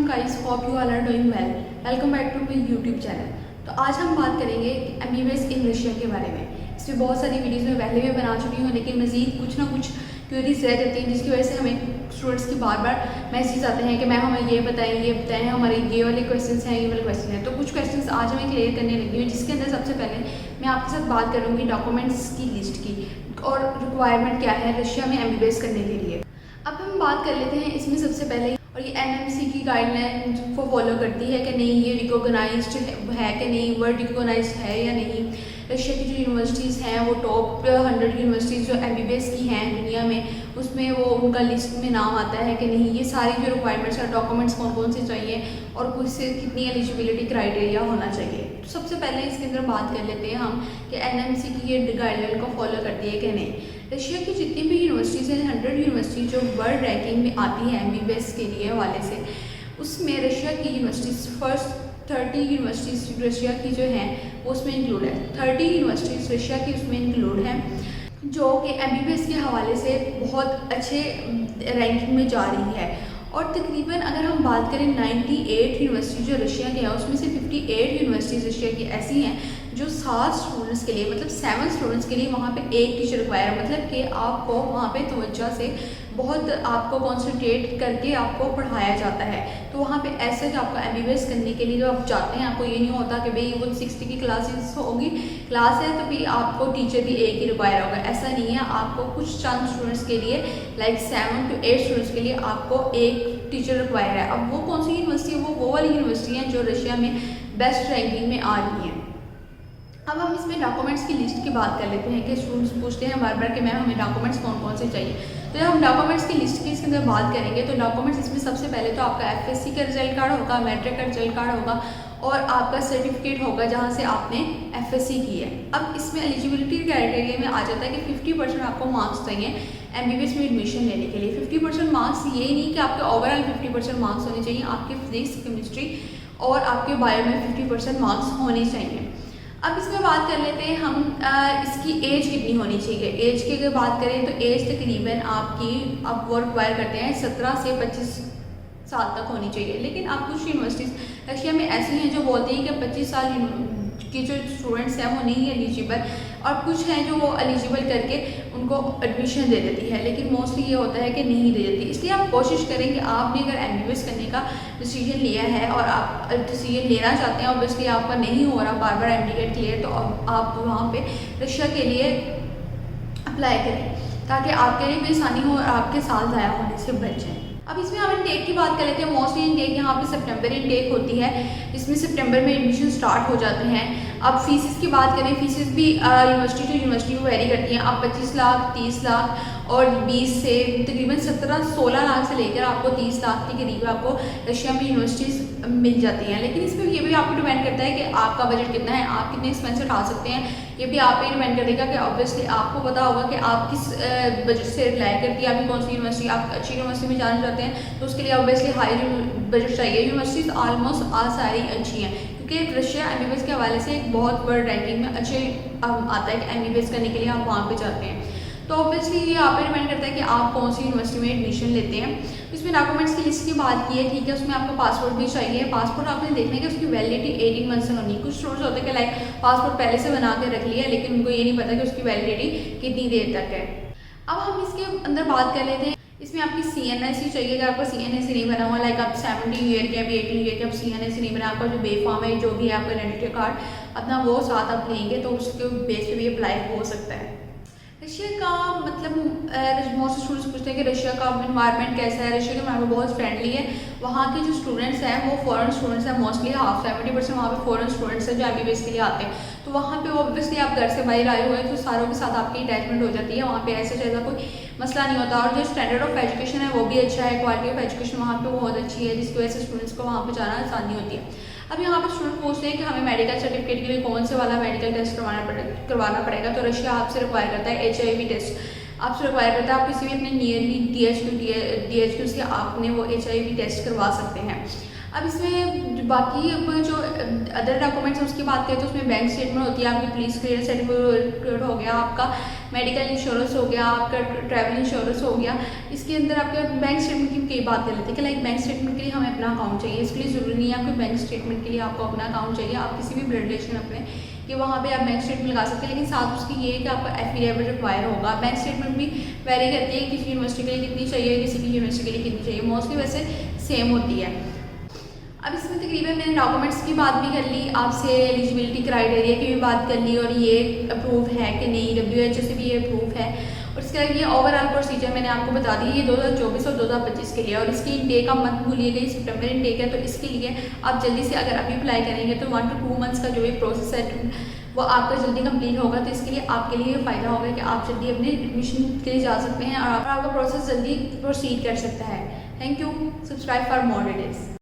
Guys, hope you all are doing well. Welcome back to my YouTube channel. तो आज हम बात करेंगे एमबीबीएस इन रशिया के बारे में। इसमें बहुत सारी वीडियोस में पहले भी बना चुकी हूँ, लेकिन मज़ीद कुछ ना कुछ क्वेरीज रह जाती हैं, जिसकी वजह से हमें स्टूडेंट्स की बार बार मैसेज आते हैं कि मैम हमें ये बताएं, हमारे ये वाले क्वेश्चन हैं, ये वाले क्वेश्चन हैं। तो कुछ क्वेश्चन आज हमें क्लियर करने लगी हूँ, जिसके अंदर सबसे पहले मैं आपके साथ बात करूँगी डॉक्यूमेंट्स की लिस्ट की और रिक्वायरमेंट क्या है रशिया में एमबीबीएस करने के लिए। अब हम बात कर लेते हैं इसमें सबसे पहले, और ये एनएमसी की गाइडलाइन को फॉलो करती है कि नहीं, ये रिकॉग्नाइज्ड है कि नहीं, वर्ल्ड रिकॉग्नाइज्ड है या नहीं। रशिया की जो यूनिवर्सिटीज़ हैं वो टॉप 100 यूनिवर्सिटीज़ जो एमबीबीएस की हैं दुनिया में, उसमें वो उनका लिस्ट में नाम आता है कि नहीं। ये सारी जो रिक्वायरमेंट्स और डॉक्यूमेंट्स कौन कौन से चाहिए और कुछ से कितनी एलिजिबिलिटी क्राइटेरिया होना चाहिए। तो सबसे पहले इसके अंदर बात कर लेते हैं हम कि एनएमसी की ये गाइडलाइन को फॉलो करती है कि नहीं। रशिया की जितनी भी यूनिवर्सिटीज़ हैं, 100 यूनिवर्सिटीज़ जो वर्ल्ड रैंकिंग में आती हैं एमबीबीएस के लिए हवाले से, उसमें रशिया की यूनिवर्सिटीज़ फर्स्ट 30 यूनिवर्सिटीज़ रशिया की जो हैं वो उसमें इंक्लूड है। 30 यूनिवर्सिटीज़ रशिया की उसमें इंक्लूड हैं, जो कि एमबीबीएस के हवाले से बहुत अच्छे रैंकिंग में जा रही है। और तकरीबन अगर हम बात करें 98 यूनिवर्सिटी जो रशिया के हैं, उसमें से 58 यूनिवर्सिटीज़ रशिया की ऐसी हैं जो 7 स्टूडेंट्स के लिए, मतलब 7 स्टूडेंट्स के लिए वहाँ पे एक टीचर रिक्वायर है। मतलब कि आपको वहाँ पे तवज्जो से बहुत आपको कॉन्सेंट्रेट करके आपको पढ़ाया जाता है। तो वहाँ पे ऐसे जो आपका एमबीबीएस करने के लिए जो आप जाते हैं, आपको ये नहीं होता कि भाई वो 60 की क्लासेस होगी, क्लास है तो भी आपको टीचर भी एक ही रिक्वायर होगा, ऐसा नहीं है। आपको कुछ चंद स्टूडेंट्स के लिए लाइक 7 to 8 स्टूडेंट्स के लिए आपको एक टीचर रिक्वायर है। अब वो कौन सी यूनिवर्सिटी है? वो वाली यूनिवर्सिटी हैं जो रशिया में बेस्ट रैंकिंग में आ रही हैं। अब हम इसमें डॉक्यूमेंट्स की लिस्ट की बात कर लेते हैं कि स्टूडेंट्स पूछते हैं बार बार कि मैम हमें डॉक्यूमेंट्स कौन कौन से चाहिए। तो जब हम डॉक्यूमेंट्स की लिस्ट की इसके अंदर बात करेंगे तो डॉक्यूमेंट्स इसमें सबसे पहले तो आपका एफएससी का रिजल्ट कार्ड होगा, मैट्रिक का रिजल्ट कार्ड होगा और आपका सर्टिफिकेट होगा जहाँ से आपने एफएससी की है। अब इसमें एलिजिबिलिटी क्राइटेरिया में आ जाता है कि 50% आपको मार्क्स चाहिए एमबीबीएस में एडमिशन लेने के लिए। 50% मार्क्स ये नहीं कि आपके ओवरऑल 50% मार्क्स होने चाहिए, आपके फिजिक्स, केमिस्ट्री और आपके बायो में 50% मार्क्स होने चाहिए। अब इसमें बात कर लेते हैं हम इसकी एज कितनी होनी चाहिए। एज की अगर बात करें तो एज तकरीबन आपकी अब वो रिक्वायर करते हैं 17 से 25 साल तक होनी चाहिए। लेकिन आप कुछ यूनिवर्सिटीज़ रशिया में ऐसी हैं जो बोलती हैं कि 25 साल की जो स्टूडेंट्स हैं वो नहीं एलिजिबल, और कुछ हैं जो वो एलिजिबल करके उनको एडमिशन दे देती है। लेकिन मोस्टली ये होता है कि नहीं दे देती। इसलिए आप कोशिश करें कि आपने अगर एमबीबीएस करने का डिसीजन लिया है और आप डिसीजन लेना चाहते हैं, ऑब्वियसली आपका नहीं हो रहा बार बार एमडी क्लियर, तो आप वहाँ पे रशिया के लिए अप्लाई करें ताकि आपके लिए भी आसानी हो और आपके साल ज़ाया होने से बच जाए। अब इसमें हम इनटेक की बात कर लेते हैं। मोस्टली इनटेक यहाँ पे सितंबर इनटेक होती है, इसमें सितंबर में एडमिशन स्टार्ट हो जाते हैं। अब फीसिस की बात करें, फीसिस भी यूनिवर्सिटी टू यूनिवर्सिटी में वेरी करती हैं। आप 25 लाख, 30 लाख और 20 से तकरीबन 17-16 लाख से लेकर आपको 30 लाख के करीब आपको रशिया में यूनिवर्सिटीज़ मिल जाती हैं। लेकिन इसमें ये भी आपको डिपेंड करता है कि आपका बजट कितना है, आप कितने एक्सपेंस उठा सकते हैं। ये भी आप पे डिपेंड करेगा कि ऑब्वियसली आपको पता होगा कि आप किस बजट से रिलाई करती है, आपकी कौन सी यूनिवर्सिटी, आप अच्छी यूनिवर्सिटी में जाना चाहते हैं तो उसके लिए ऑब्वियसली हाई बजट चाहिए। यूनिवर्सिटीज़ ऑलमोस्ट सारी अच्छी हैं, क्योंकि रशिया एमबीबीएस के हवाले से एक बहुत बड़ी रैंकिंग में अच्छे आता है कि एमबीबीएस करने के लिए आप वहाँ पे जाते हैं। तो ऑब्वियसली ये आप पे डिपेंड करता है कि आप कौन सी यूनिवर्सिटी में एडमिशन लेते हैं। इसमें डॉक्यूमेंट्स की लिस्ट की बात की है, ठीक है। उसमें आपको पासपोर्ट भी चाहिए। पासपोर्ट आपने देखना है कि उसकी वैलिडिटी 18 मंथ से होनी। कुछ स्टूडेंट्स होते हैं कि लाइक पासपोर्ट पहले से बना के रख लिया, लेकिन उनको ये नहीं पता कि उसकी वैलिडिटी कितनी देर तक है। अब हम इसके अंदर बात कर लेते हैं। इसमें आपकी CNSE चाहिए। अगर आपका CNSE नहीं बना हुआ, लाइक आप 17 ईयर के, अभी 18 ईयर के, आप CNSE नहीं बना, आपका जो बे फॉर्म है, जो भी है आपका आइडेंटिटी कार्ड अपना, वो साथ आप लेंगे तो उसके बेस पे भी अप्लाई हो सकता है। रशिया का मतलब मोस्ट स्टूडेंट्स पूछते हैं कि रशिया का इन्वायरमेंट कैसा है। रशिया का इन्वायरमेंट बहुत फ्रेंडली है। वहाँ के जो स्टूडेंट्स हैं वो फॉरेन स्टूडेंट्स हैं, मोस्टली 70% वहाँ पे फॉरेन स्टूडेंट्स हैं जो एमबीबीएस के लिए आते हैं। तो वहाँ पे ऑब्वियसली आप घर से बाहर आए हुए हैं तो सारों के साथ आपकी अटैचमेंट हो जाती है। वहाँ पे ऐसे जैसा कोई मसला नहीं होता। और जो स्टैंडर्ड ऑफ एजुकेशन है वो भी अच्छा है, क्वालिटी ऑफ एजुकेशन वहाँ पे बहुत अच्छी है, जिसकी वजह से स्टूडेंट्स को वहाँ पे जाना आसानी होती है। अब यहाँ पर स्टूडेंट पूछते हैं कि हमें मेडिकल सर्टिफिकेट के लिए कौन से वाला मेडिकल टेस्ट करवाना पड़ेगा। तो रशिया आपसे रिक्वायर करता है HIV टेस्ट आपसे रिक्वायर करता है। आप किसी भी अपने नियरली DHQ से आपने वो HIV टेस्ट करवा सकते हैं। अब इसमें बाकी अब जो अदर डॉक्यूमेंट्स उसकी बात करें तो उसमें बैंक स्टेटमेंट होती है, आपकी पुलिस क्लियरेंस सर्टिफिकेट हो गया, आपका मेडिकल इंश्योरेंस हो गया, आपका ट्रैवल इंश्योरेंस हो गया। इसके अंदर आपके बैंक स्टेटमेंट की बात कर लेते हैं कि लाइक बैंक स्टेटमेंट के लिए हमें अपना अकाउंट चाहिए। इसके लिए ज़रूरी नहीं है आपको बैंक स्टेटमेंट के लिए आपको अपना अकाउंट चाहिए, आप किसी भी ब्लड रिलेशन अपने कि वहाँ पे आप बैंक स्टेटमेंट लगा सकते हैं, लेकिन साथ उसकी ये है कि आपका एफिडेविट रिक्वायर होगा। बैंक स्टेटमेंट भी वेरी करती है, किसी यूनिवर्सिटी के लिए कितनी चाहिए, किसी की यूनिवर्सिटी के लिए कितनी चाहिए, मोस्टली वैसे सेम होती है। अब इसमें तकरीबन मैंने डॉक्यूमेंट्स की बात भी कर ली, आपसे एलिजिबिलिटी क्राइटेरिया की भी बात कर ली और ये अप्रूव है कि नहीं, WHO से भी ये अप्रूव है। और इसके अलावा ये ओवरऑल प्रोसीजर मैंने आपको बता दी, ये 2024 और 2025 के लिए। और इसकी इनटेक का मंथ भूलिएगा, सितंबर इनटेक है, तो इसके लिए आप जल्दी से अगर अभी अप्लाई करेंगे तो 1 to 2 मंथ्स का जो भी प्रोसेस है वो आपका जल्दी कंप्लीट होगा। तो इसके लिए आपके लिए फ़ायदा होगा कि आप जल्दी अपने एडमिशन के लिए जा सकते हैं और आपका प्रोसेस जल्दी प्रोसीड कर सकता है। Thank you. Subscribe for more videos.